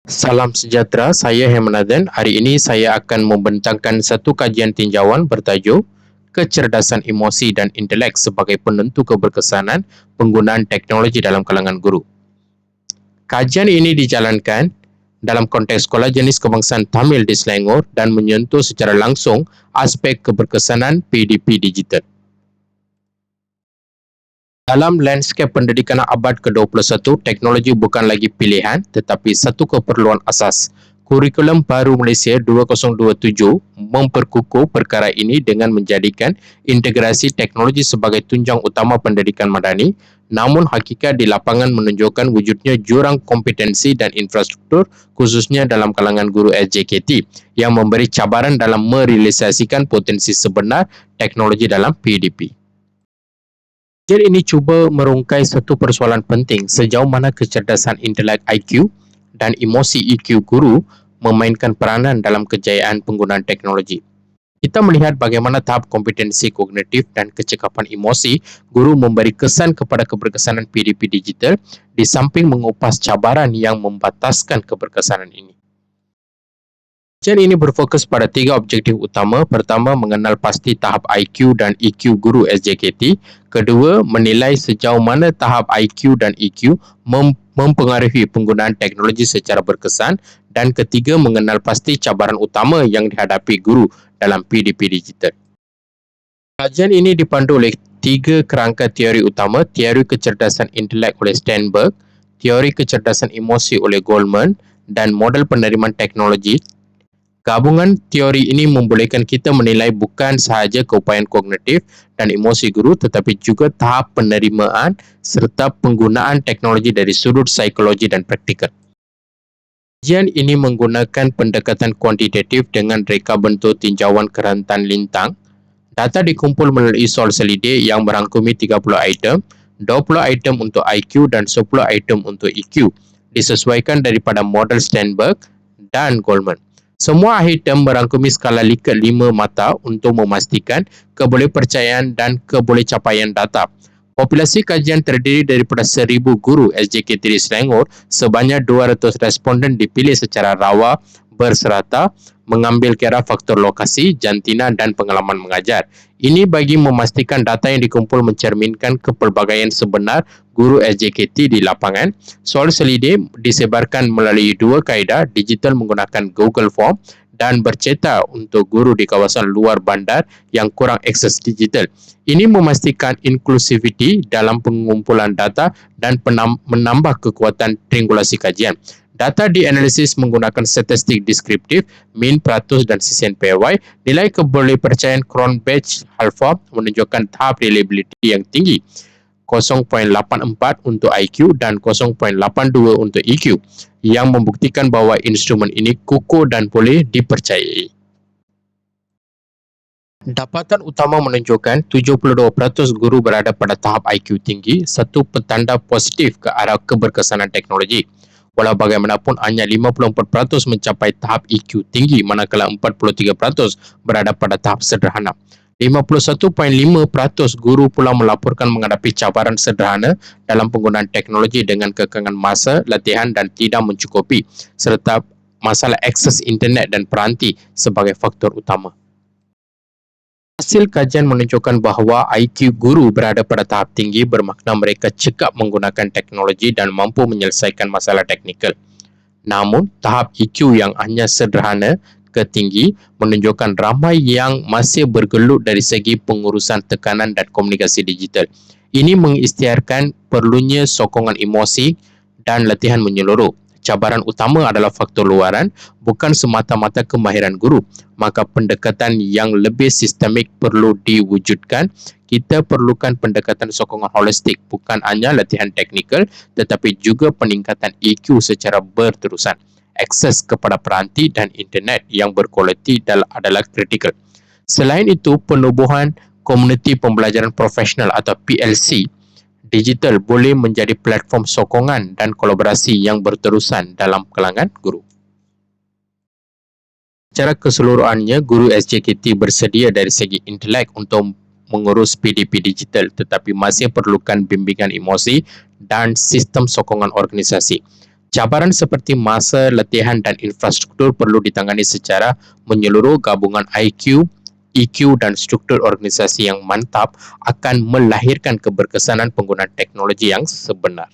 Salam sejahtera, saya Hemanadan. Hari ini saya akan membentangkan satu kajian tinjauan bertajuk Kecerdasan Emosi dan Intelek sebagai Penentu Keberkesanan Penggunaan Teknologi dalam Kalangan Guru. Kajian ini dijalankan dalam konteks Sekolah Jenis Kebangsaan Tamil di Selangor dan menyentuh secara langsung aspek keberkesanan PDP digital. Dalam lanskap pendidikan abad ke-21, teknologi bukan lagi pilihan tetapi satu keperluan asas. Kurikulum baru Malaysia 2027 memperkukuh perkara ini dengan menjadikan integrasi teknologi sebagai tunjang utama pendidikan madani, namun hakikat di lapangan menunjukkan wujudnya jurang kompetensi dan infrastruktur khususnya dalam kalangan guru SJKT yang memberi cabaran dalam merealisasikan potensi sebenar teknologi dalam PDP. Kajian ini cuba merungkai satu persoalan penting sejauh mana kecerdasan intelek IQ dan emosi EQ guru memainkan peranan dalam kejayaan penggunaan teknologi. Kita melihat bagaimana tahap kompetensi kognitif dan kecekapan emosi guru memberi kesan kepada keberkesanan PDP digital di samping mengupas cabaran yang membataskan keberkesanan ini. Kajian ini berfokus pada tiga objektif utama. Pertama, mengenal pasti tahap IQ dan EQ guru SJKT. Kedua, menilai sejauh mana tahap IQ dan EQ mempengaruhi penggunaan teknologi secara berkesan. Dan ketiga, mengenal pasti cabaran utama yang dihadapi guru dalam PDP digital. Kajian ini dipandu oleh tiga kerangka teori utama: teori kecerdasan intelek oleh Sternberg, teori kecerdasan emosi oleh Goleman, dan model penerimaan teknologi. Gabungan teori ini membolehkan kita menilai bukan sahaja keupayaan kognitif dan emosi guru tetapi juga tahap penerimaan serta penggunaan teknologi dari sudut psikologi dan praktikal. Kajian ini menggunakan pendekatan kuantitatif dengan reka bentuk tinjauan kerantan lintang. Data dikumpul melalui soal selidih yang merangkumi 30 item, 20 item untuk IQ dan 10 item untuk EQ, disesuaikan daripada model Sternberg dan Goleman. Semua item merangkumi skala Likert 5 mata untuk memastikan kebolehpercayaan dan kebolehcapaian data. Populasi kajian terdiri daripada 1,000 guru SJKT di Selangor, sebanyak 200 responden dipilih secara rawa berserata mengambil kira faktor lokasi, jantina dan pengalaman mengajar. Ini bagi memastikan data yang dikumpul mencerminkan kepelbagaian sebenar guru SJKT di lapangan. Soal selidih disebarkan melalui dua kaedah, digital menggunakan Google Form dan bercetak untuk guru di kawasan luar bandar yang kurang akses digital. Ini memastikan inklusiviti dalam pengumpulan data dan menambah kekuatan triangulasi kajian. Data dianalisis menggunakan statistik deskriptif, mean, peratus dan CCNPY. Nilai kebolehpercayaan Cronbach Alpha menunjukkan tahap reliability yang tinggi, 0.84 untuk IQ dan 0.82 untuk EQ, yang membuktikan bahawa instrumen ini kukuh dan boleh dipercayai. Dapatan utama menunjukkan 72% guru berada pada tahap IQ tinggi, satu petanda positif ke arah keberkesanan teknologi. Walau bagaimanapun, hanya 54% mencapai tahap EQ tinggi, manakala 43% berada pada tahap sederhana. 51.5% guru pula melaporkan menghadapi cabaran sederhana dalam penggunaan teknologi dengan kekangan masa, latihan dan tidak mencukupi, serta masalah akses internet dan peranti sebagai faktor utama. Hasil kajian menunjukkan bahawa IQ guru berada pada tahap tinggi bermakna mereka cekap menggunakan teknologi dan mampu menyelesaikan masalah teknikal. Namun, tahap EQ yang hanya sederhana ke tinggi menunjukkan ramai yang masih bergelut dari segi pengurusan tekanan dan komunikasi digital. Ini mengisytiharkan perlunya sokongan emosi dan latihan menyeluruh. Cabaran utama adalah faktor luaran, bukan semata-mata kemahiran guru. Maka pendekatan yang lebih sistemik perlu diwujudkan. Kita perlukan pendekatan sokongan holistik, bukan hanya latihan teknikal tetapi juga peningkatan EQ secara berterusan. Akses kepada peranti dan internet yang berkualiti adalah kritikal. Selain itu, penubuhan komuniti pembelajaran profesional atau PLC digital boleh menjadi platform sokongan dan kolaborasi yang berterusan dalam kalangan guru. Secara keseluruhannya, guru SJKT bersedia dari segi intelek untuk mengurus PDP digital tetapi masih perlukan bimbingan emosi dan sistem sokongan organisasi. Cabaran seperti masa, latihan dan infrastruktur perlu ditangani secara menyeluruh. Gabungan IQ, EQ dan struktur organisasi yang mantap akan melahirkan keberkesanan penggunaan teknologi yang sebenar.